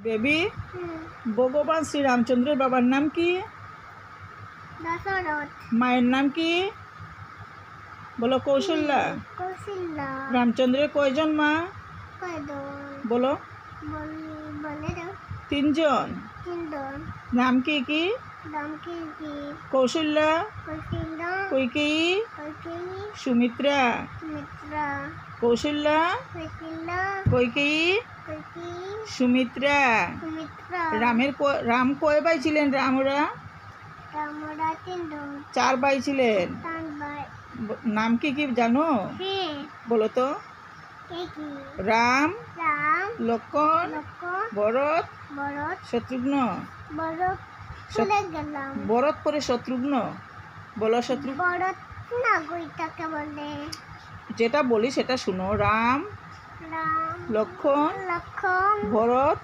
Baby, ভগবান শ্রীরামচন্দ্রের বাবার নাম কি? দশরথ। মায়ের নাম কি? বলো। কৌশল্যা। কৌশল্যা। রামচন্দ্রের কয়জন মা? কয়জন? বলো। বলে দাও। তিনজন। তিনজন। নাম কি কি? নাম কি কি? কৌশল্যা, কৌশল্যা, কৈকেয়ী, কৈকেয়ী, সুমিত্রা। সুমিত্রা। কৌশল্যা, কৌশল্যা, কৈকেয়ী, কৈকেয়ী, সুমিত্রা। সুমিত্রা। রাম কয় ভাই ছিলেন? রামরা আমরা তিনজন। 4 ভাই ছিলেন। চার ভাই। নাম কি কি জানো? হ্যাঁ। বলো তো। কে কি? রাম, রাম, লক্ষণ, লক্ষণ, ভরত, ভরত, শত্রুঘ্ন। ভরত। চলে গেলাম। ভরত পরে শত্রুঘ্ন। বলো। ভরত না গইটাকে বলে। যেটা বলি সেটা শুনো। রাম, রাম, লক্ষণ, লক্ষণ, ভরত,